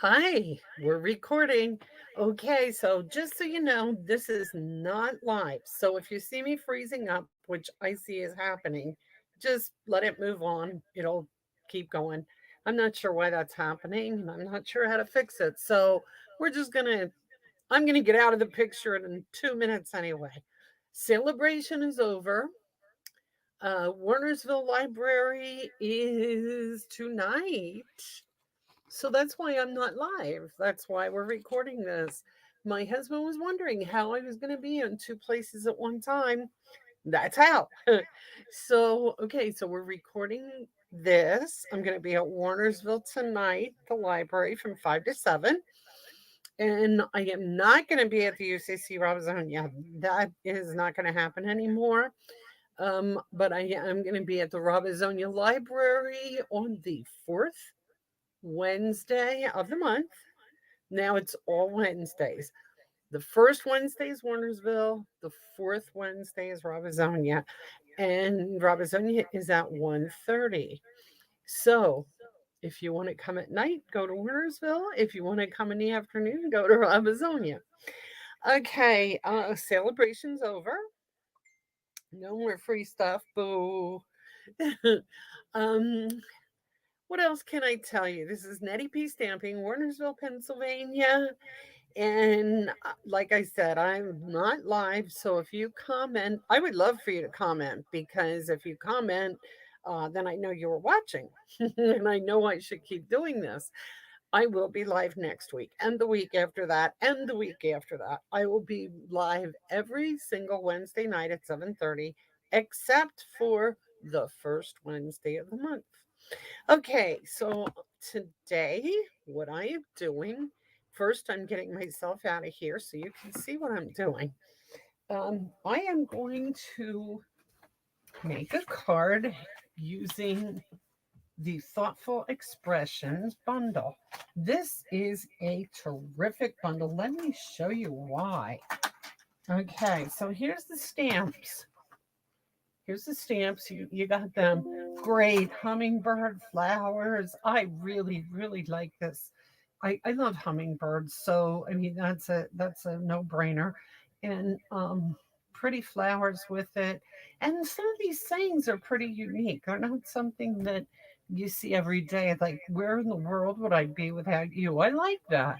Hi, we're recording. Okay, so just so you know, this is not live. So if you see me freezing up, which I see is happening, just let it move on. It'll keep going. I'm not sure why that's happening, and I'm not sure how to fix it. So we're just I'm gonna get out of the picture in 2 minutes anyway. Celebration is over. Warnersville Library is tonight. So that's why I'm not live. That's why we're recording this. My husband was wondering how I was going to be in two places at one time. That's how. So we're recording this. I'm going to be at Warnersville tonight, the library from 5 to 7. And I am not going to be at the UCC Robisonia. That is not going to happen anymore. But I am going to be at the Robisonia Library on the 4th Wednesday of the month. Now it's all Wednesdays. The first Wednesday is Warnersville. The fourth Wednesday is Robisonia. And Robisonia is at 1:30. So if you want to come at night, go to Warnersville. If you want to come in the afternoon, go to Robisonia. Okay, celebration's over. No more free stuff. Boo. um, what else can I tell you? This is Nettie P. Stamping, Warnersville, Pennsylvania. And like I said, I'm not live. So if you comment, I would love for you to comment because if you comment, then I know you were watching and I know I should keep doing this. I will be live next week and the week after that and the week after that. I will be live every single Wednesday night at 7:30 except for the first Wednesday of the month. Okay, so today, what I am doing, first, I'm getting myself out of here so you can see what I'm doing. I am going to make a card using the Thoughtful Expressions bundle. This is a terrific bundle. Let me show you why. Okay, so here's the stamps. Here's the stamps. You got them. Great. Hummingbird flowers. I really, really like this. I love hummingbirds. So I mean that's a no-brainer. And pretty flowers with it. And some of these sayings are pretty unique. They're not something that you see every day. Like, where in the world would I be without you? I like that.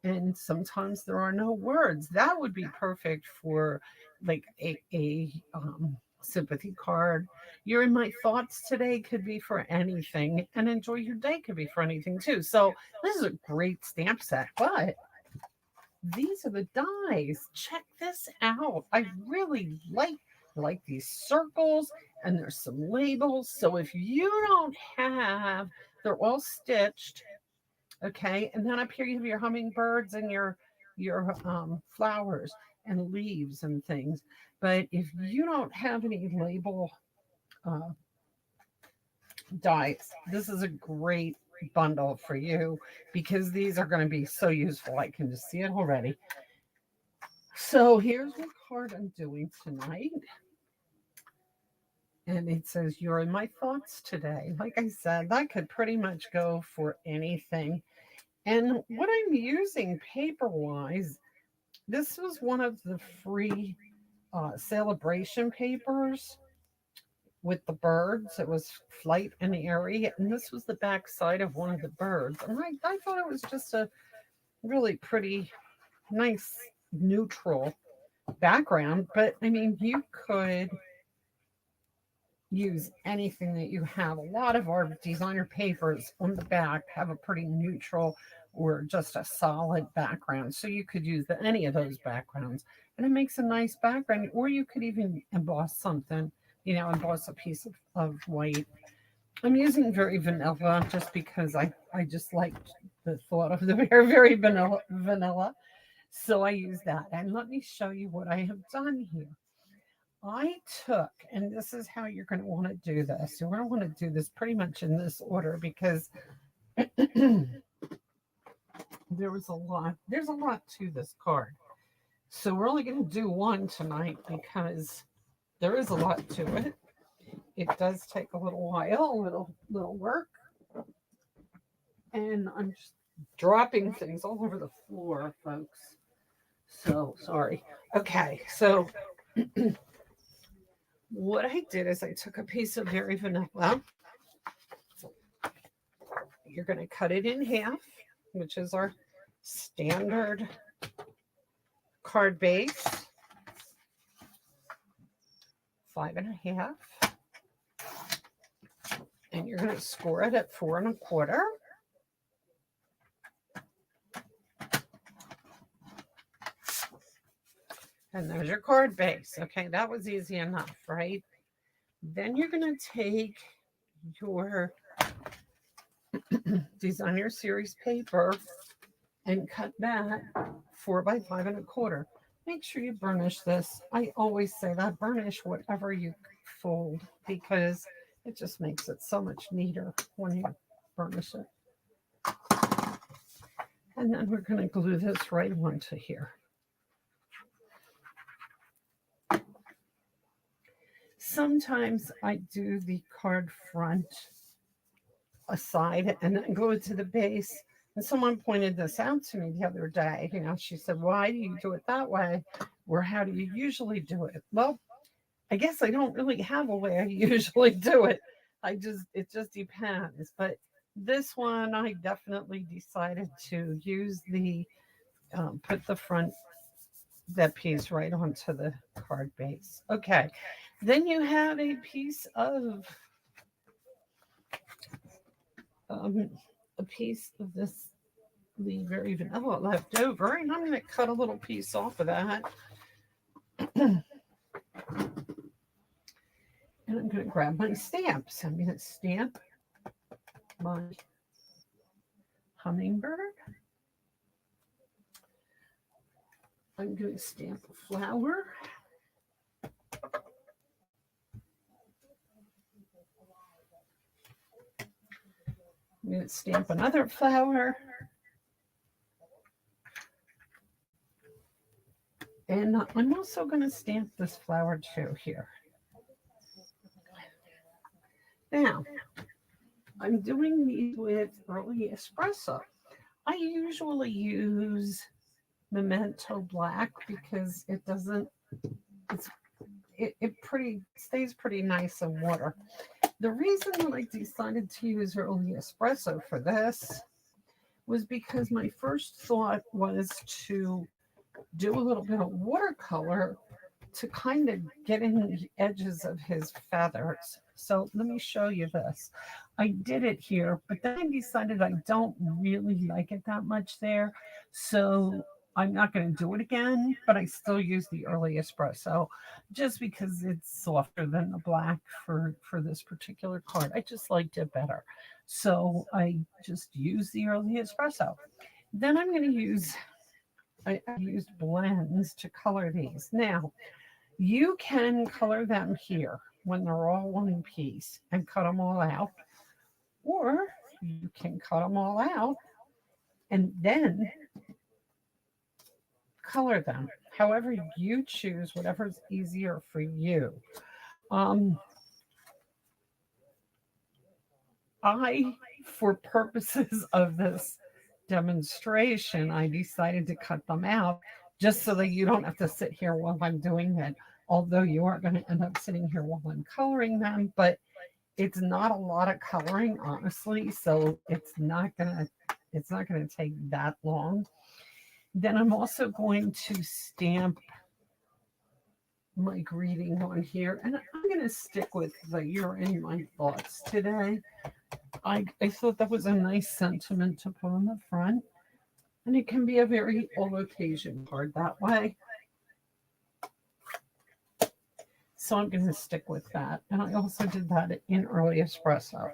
And sometimes there are no words. That would be perfect for like a sympathy card. You're in my thoughts today could be for anything, and enjoy your day could be for anything too. So this is a great stamp set. But these are the dies. Check this out. I really like these circles, and there's some labels. So if you don't have, they're all stitched. Okay, and then up here you have your hummingbirds and your flowers and leaves and things. But if you don't have any label uh, dies, this is a great bundle for you because these are going to be so useful. I can just see it already. So here's what card I'm doing tonight. And it says, "You're in my thoughts today." Like I said, that could pretty much go for anything. And what I'm using paper wise, this was one of the free celebration papers with the birds. It was Flight and Airy, and this was the back side of one of the birds. And I thought it was just a really pretty, nice, neutral background. But I mean, you could use anything that you have. A lot of our designer papers on the back have a pretty neutral or just a solid background. So you could use any of those backgrounds and it makes a nice background. Or you could even emboss something, emboss a piece of white. I'm using very vanilla just because I just like the thought of the very vanilla. So I use that. And let me show you what I have done here. I took, and this is how you're going to want to do this. You're going to want to do this pretty much in this order because there's a lot to this card. So we're only going to do one tonight because there is a lot to it. It does take a little while, a little work. And I'm just dropping things all over the floor, folks. So sorry. Okay, so what I did is I took a piece of very vanilla. You're going to cut it in half, which is our standard card base, 5.5, and you're going to score it at 4.25. And there's your card base. Okay, that was easy enough, right? Then you're going to take your designer series paper and cut that 4 by 5.25. Make sure you burnish this. I always say that burnish whatever you fold because it just makes it so much neater when you burnish it. And then we're going to glue this right onto here. Sometimes I do the card front aside and then glue it to the base. And someone pointed this out to me the other day. She said, "Why do you do it that way? Or how do you usually do it?" Well, I guess I don't really have a way I usually do it. It just depends. But this one, I definitely decided to use put the front, that piece right onto the card base. Okay. Then you have a piece of um, this the very vanilla left over, and I'm going to cut a little piece off of that. And I'm going to grab my stamps. I'm going to stamp my hummingbird. I'm going to stamp a flower. I'm going to stamp another flower. And I'm also going to stamp this flower too here. Now, I'm doing these with early espresso. I usually use Memento Black because it doesn't, it stays pretty nice in water. The reason that I decided to use early espresso for this was because my first thought was to do a little bit of watercolor to kind of get in the edges of his feathers. So let me show you this. I did it here, but then I decided I don't really like it that much there. So I'm not going to do it again, but I still use the early espresso just because it's softer than the black for this particular card. I just liked it better. So I just use the early espresso. Then I'm going to I used blends to color these. Now, you can color them here when they're all one piece and cut them all out, or you can cut them all out and then color them. However you choose, whatever's easier for you. For purposes of this demonstration, I decided to cut them out just so that you don't have to sit here while I'm doing it. Although you aren't going to end up sitting here while I'm coloring them, but it's not a lot of coloring, honestly. So it's not gonna take that long. Then I'm also going to stamp my greeting on here, and I'm going to stick with the "You're in my thoughts" today. I thought that was a nice sentiment to put on the front, and it can be a very all occasion card that way. So I'm going to stick with that. And I also did that in early espresso.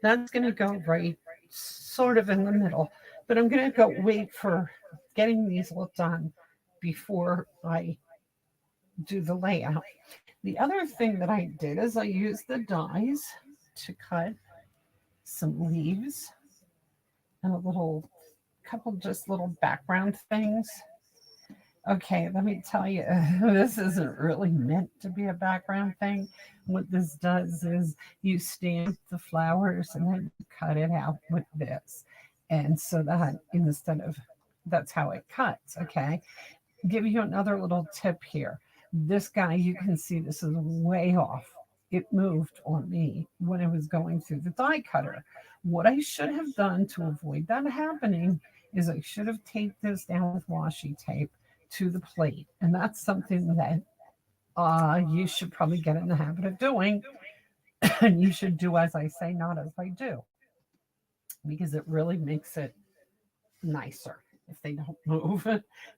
That's going to go right sort of in the middle, but I'm going to go wait for getting these all done before I do the layout. The other thing that I did is I used the dies to cut some leaves and a couple just little background things. Okay, let me tell you, this isn't really meant to be a background thing. What this does is you stamp the flowers and then cut it out with this. And so that instead of, that's how it cuts. Okay. Give you another little tip here. This guy, you can see this is way off. It moved on me when I was going through the die cutter. What I should have done to avoid that happening is I should have taped this down with washi tape to the plate. And that's something that you should probably get in the habit of doing. And you should do as I say, not as I do, because it really makes it nicer if they don't move.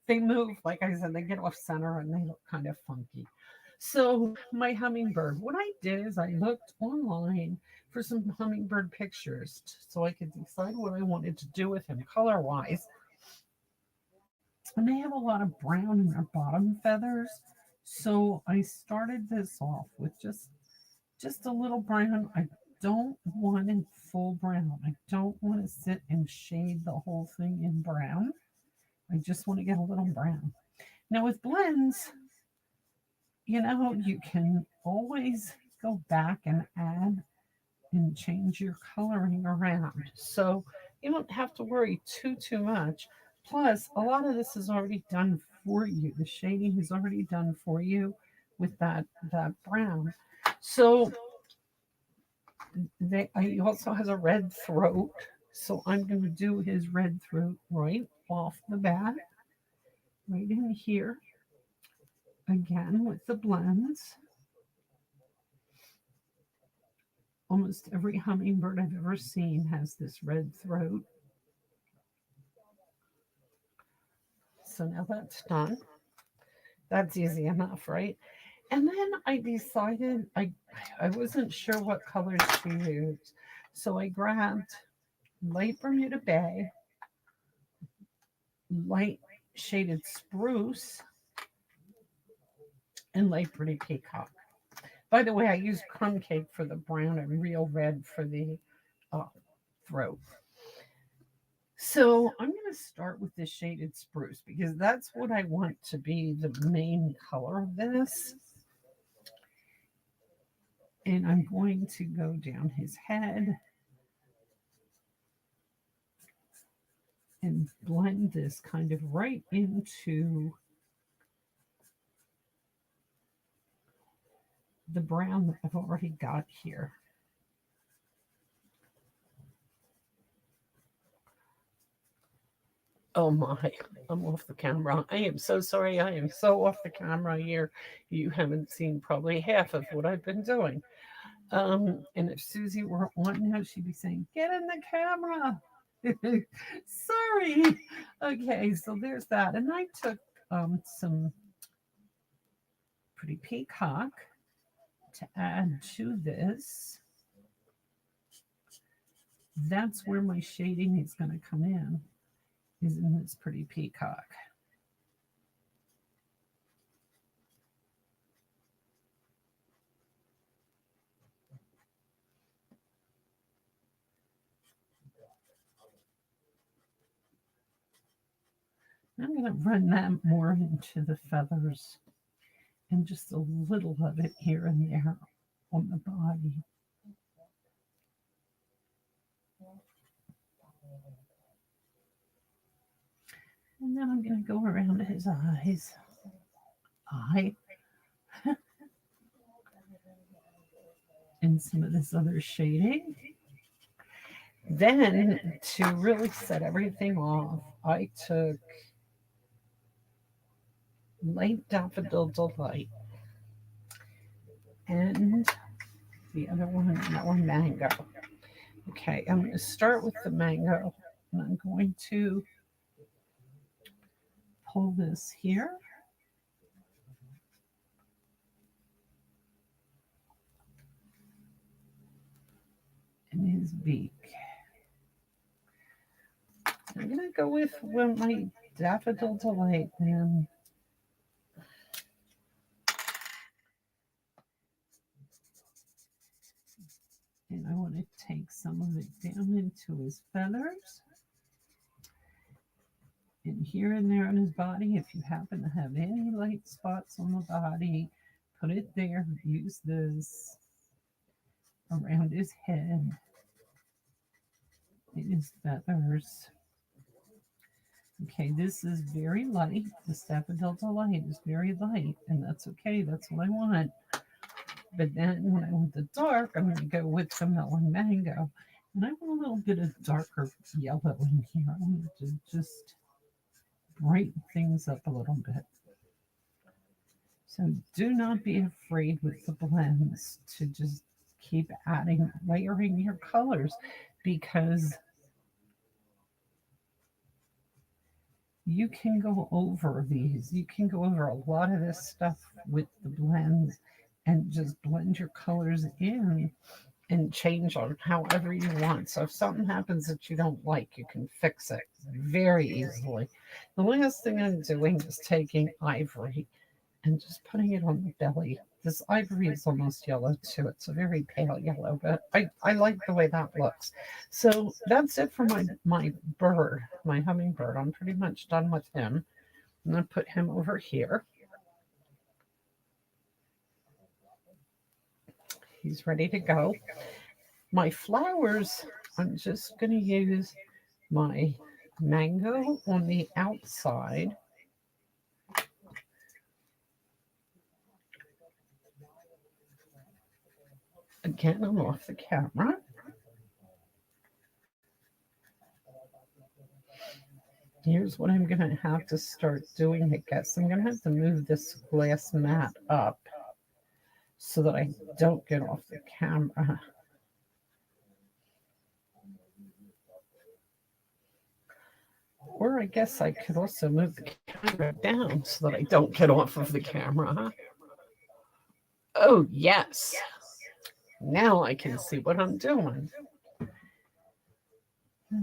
They move, like I said, they get off center and they look kind of funky. So my hummingbird, what I did is I looked online for some hummingbird pictures so I could decide what I wanted to do with him color wise. And they have a lot of brown in their bottom feathers. So I started this off with just a little brown. I don't want it full brown. I don't want to sit and shade the whole thing in brown. I just want to get a little brown. Now with blends, you can always go back and add and change your coloring around. So you don't have to worry too much. Plus, a lot of this is already done for you. The shading is already done for you with that brown. So he also has a red throat. So I'm going to do his red throat right off the bat, right in here. Again with the blends. Almost every hummingbird I've ever seen has this red throat. So now that's done. That's easy enough, right? And then I decided I wasn't sure what colors to use. So I grabbed light Bermuda Bay, light shaded spruce, and light pretty peacock. By the way, I used crumb cake for the brown and real red for the uh, throat. So I'm going to start with the shaded spruce because that's what I want to be the main color of this. And I'm going to go down his head and blend this kind of right into the brown that I've already got here. Oh my, I'm off the camera. I am so sorry. I am so off the camera here. You haven't seen probably half of what I've been doing. And if Susie were on now, she'd be saying, "Get in the camera." Sorry. Okay, so there's that. And I took some pretty peacock to add to this. That's where my shading is going to come in, is in this pretty peacock. I'm going to run that more into the feathers and just a little of it here and there on the body. And then I'm going to go around his eyes. And some of this other shading. Then, to really set everything off, I took light daffodil delight and the other one, that one mango. Okay, I'm going to start with the mango, and I'm going to pull this here. And his beak. I'm going to go with my daffodil delight then. And I want to take some of it down into his feathers. And here and there on his body, if you happen to have any light spots on the body, put it there. Use this around his head his feathers. Okay, this is very light. The Staffordil Delight is very light, and that's okay. That's what I want. But then when I want the dark, I'm going to go with the melon mango. And I want a little bit of darker yellow in here. I want to just brighten things up a little bit. So do not be afraid with the blends to just keep adding, layering your colors, because you can go over these. You can go over a lot of this stuff with the blends and just blend your colors in and change on however you want. So if something happens that you don't like, you can fix it very easily. The last thing I'm doing is taking ivory and just putting it on the belly. This ivory is almost yellow too. It's a very pale yellow, but I like the way that looks. So that's it for my bird, my hummingbird. I'm pretty much done with him. I'm going to put him over here. He's ready to go. My flowers, I'm just going to use my mango on the outside. Again, I'm off the camera. Here's what I'm going to have to start doing, I guess. I'm going to have to move this glass mat up so that I don't get off the camera. Or I guess I could also move the camera down so that I don't get off of the camera. Oh, yes. Now I can see what I'm doing.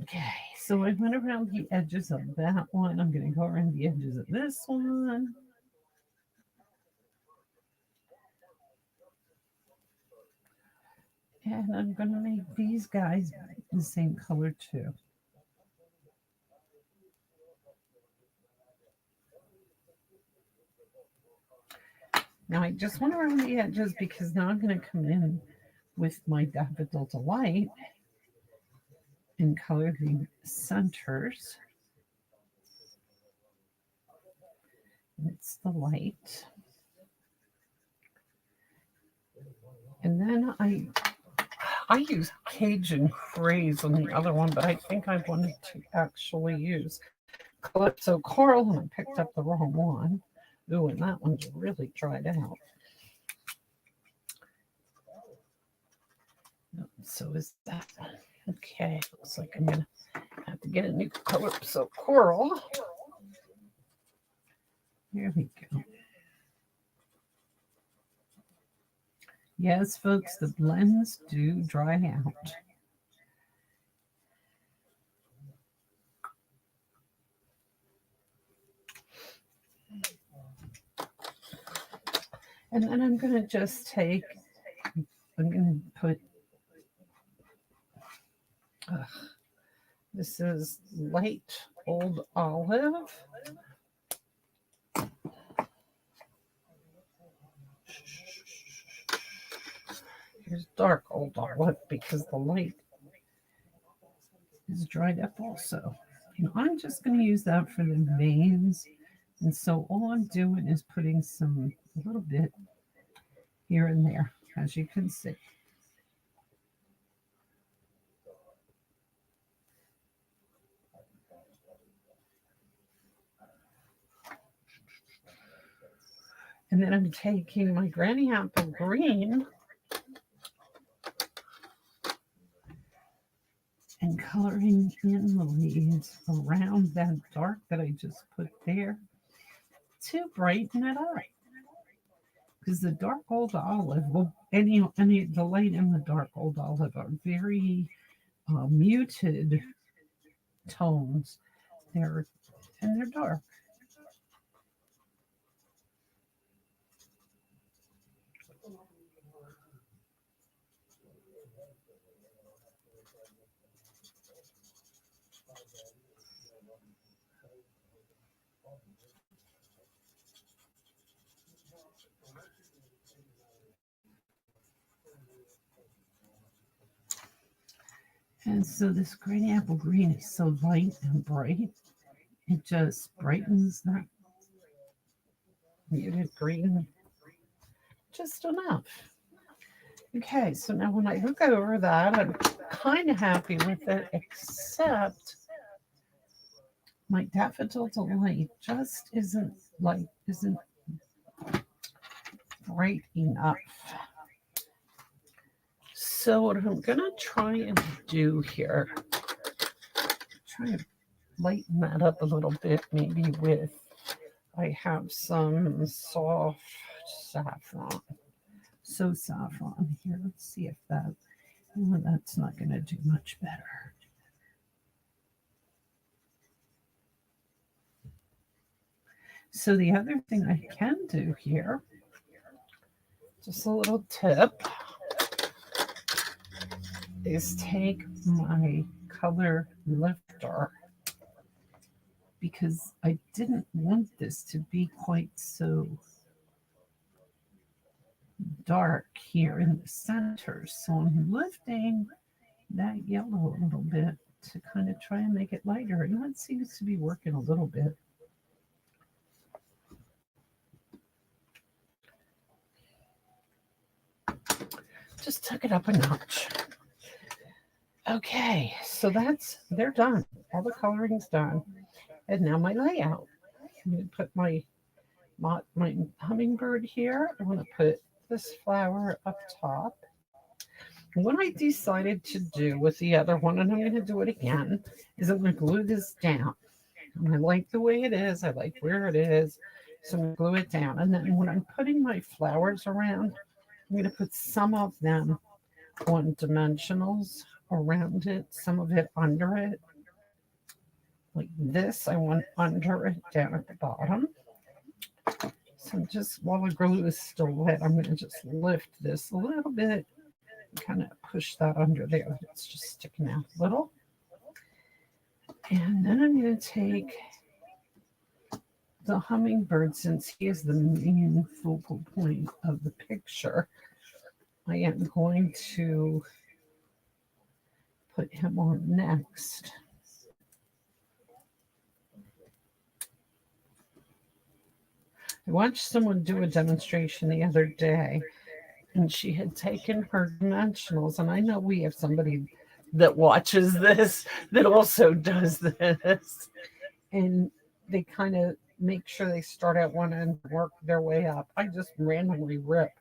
Okay, so I went around the edges of that one. I'm going to go around the edges of this one. And I'm going to make these guys the same color too. Now I just went around the edges because now I'm going to come in with my Daffodil Delight and color the centers. It's the light. And then I use Cajun Craze on the other one, but I think I wanted to actually use Calypso Coral, and I picked up the wrong one. Ooh, and that one's really dried out. So is that one. Okay, looks like I'm going to have to get a new Calypso Coral. Here we go. Yes, folks, the blends do dry out. And then I'm going to just take, I'm going to put, this is light old olive. Here's dark old olive because the light is dried up also. And I'm just going to use that for the veins. And so all I'm doing is putting a little bit here and there, as you can see. And then I'm taking my Granny Apple Green and coloring in the leaves around that dark that I just put there to brighten it up. Because the dark old olive, well, any the light and the dark old olive are very muted tones. They're dark. And so this green apple green is so light and bright, it just brightens that muted green just enough. Okay, so now when I look over that, I'm kind of happy with it, except my daffodil delight just isn't bright enough. So what I'm gonna try and do here, try and lighten that up a little bit, maybe with, I have some soft saffron. So saffron here. Let's see if that, well, that's not going to do much better. So the other thing I can do here, just a little tip, is take my color lifter, because I didn't want this to be quite so dark here in the center. So I'm lifting that yellow a little bit to kind of try and make it lighter. And that seems to be working a little bit. Just took it up a notch. Okay, so they're done. All the coloring's done. And now my layout. I'm going to put my hummingbird here. I want to put this flower up top. What I decided to do with the other one, and I'm going to do it again, is I'm going to glue this down. And I like the way it is. I like where it is. So I'm going to glue it down. And then when I'm putting my flowers around, I'm going to put some of them on dimensionals around it, some of it under it. Like this, I want under it down at the bottom. So just while the glue is still wet, I'm going to just lift this a little bit and kind of push that under there. It's just sticking out a little. And then I'm going to take the hummingbird, since he is the main focal point of the picture. I am going to put him on next. I watched someone do a demonstration the other day, and she had taken her dimensionals, and I know we have somebody that watches this that also does this, and they kind of make sure they start at one end and work their way up. I just randomly rip.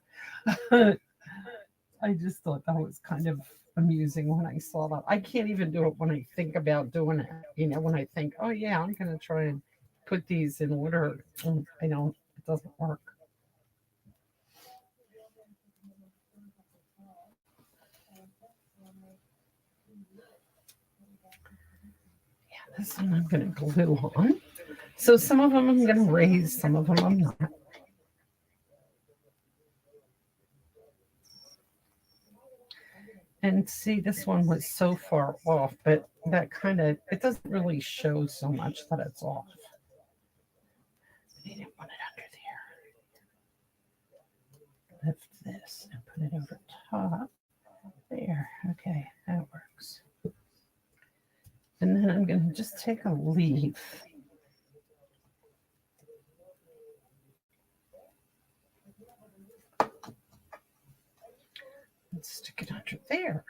I just thought that was kind of amusing when I saw that. I can't even do it when I think about doing it. When I think, oh yeah, I'm going to try and put these in order, I don't, it doesn't work. Yeah, this one I'm going to glue on. So some of them I'm going to raise, some of them I'm not. And see, this one was so far off, but that kind of, it doesn't really show so much that it's off. I didn't want it under there. Lift this and put it over top. There, okay, that works. And then I'm going to just take a leaf and stick it under there.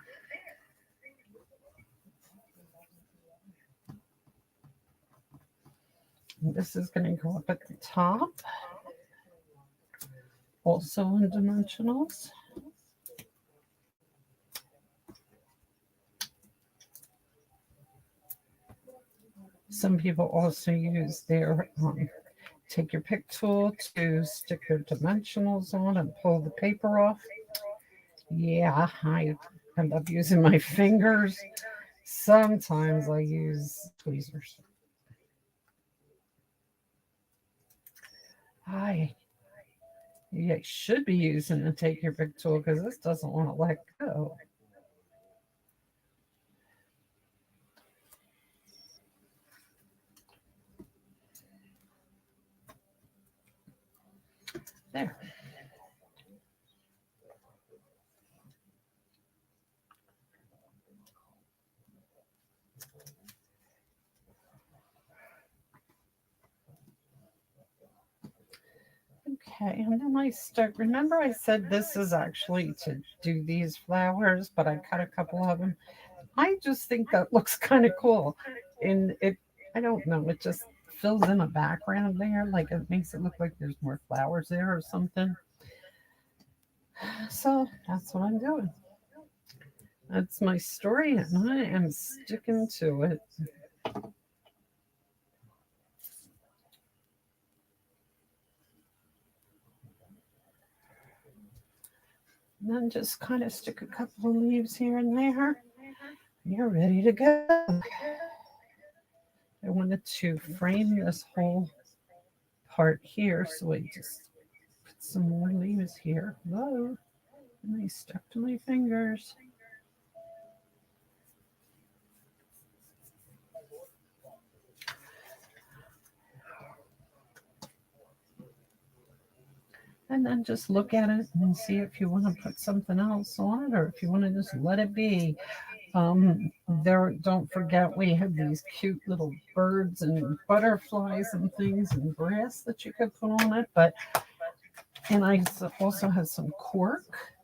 And this is going to go up at the top, also in dimensionals. Some people also use their take your pick tool to stick your dimensionals on and pull the paper off. Yeah, I end up using my fingers. Sometimes I use tweezers. I should be using the take your pick tool because this doesn't want to let go. There. Okay, and then I stuck. Remember, I said this is actually to do these flowers, but I cut a couple of them. I just think that looks kind of cool. And I don't know, it just fills in a background there. Like it makes it look like there's more flowers there or something. So that's what I'm doing. That's my story, and I am sticking to it. And then just kind of stick a couple of leaves here and there. You're ready to go. I wanted to frame this whole part here, so I just put some more leaves here. Whoa, and they stuck to my fingers. And then just look at it and see if you want to put something else on it or if you want to just let it be. There, don't forget we have these cute little birds and butterflies and things and grass that you could put on it. And I also have some cork.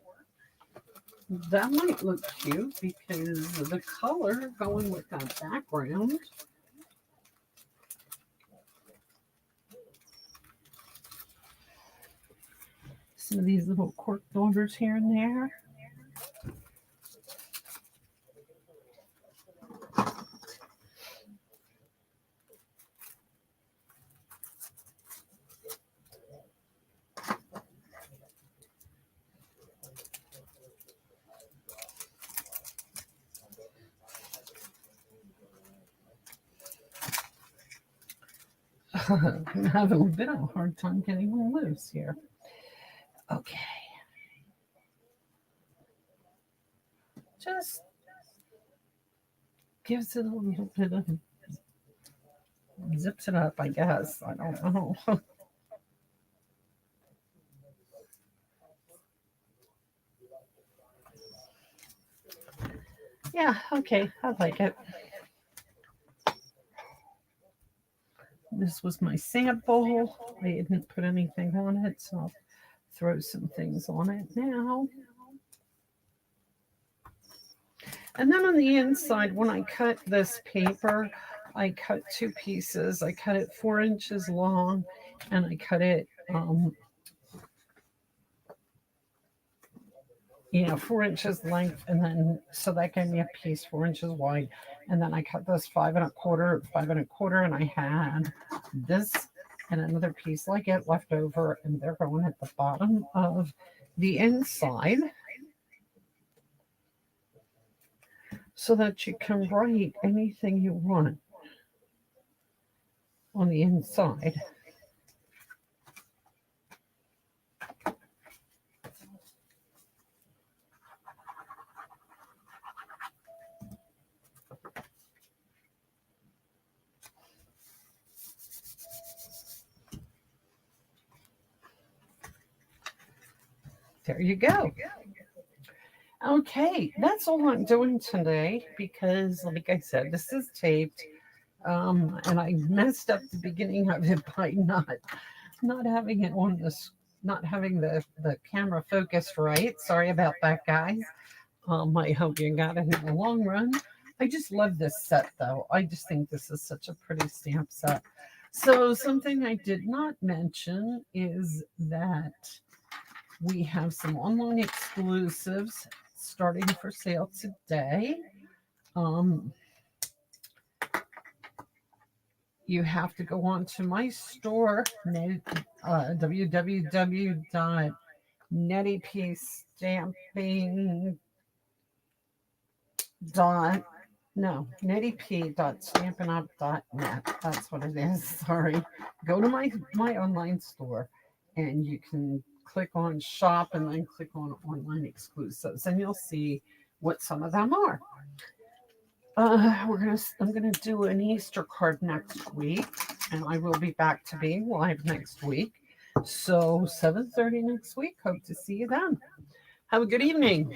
That might look cute because of the color going with that background. Some of these little cork daughters here and there. I'm having a bit of a hard time getting them loose here. Okay. Just gives it a little bit of zips it up, I guess. I don't know. Yeah, okay, I like it. This was my sample. I didn't put anything on it, so I'll throw some things on it now. And then on the inside, when I cut this paper, I cut two pieces. I cut it 4 inches long, and I cut it, 4 inches length, and then so that gave me a piece 4 inches wide. And then I cut this 5 1/4, and I had this and another piece like it left over, and they're going at the bottom of the inside so that you can write anything you want on the inside. There you go. Okay, that's all I'm doing today because, like I said, this is taped, and I messed up the beginning of it by not having it on this, not having the camera focused right. Sorry about that, guys. I hope you got it in the long run. I just love this set, though. I just think this is such a pretty stamp set. So something I did not mention is that we have some online exclusives starting for sale today. You have to go on to my store, www.nettypstamping dot no nettyp.stampinup.net. That's what it is. Sorry. Go to my online store, and you can click on shop and then click on online exclusives, and you'll see what some of them are. I'm gonna do an Easter card next week, and I will be back to being live next week. So 7:30 next week. Hope to see you then. Have a good evening.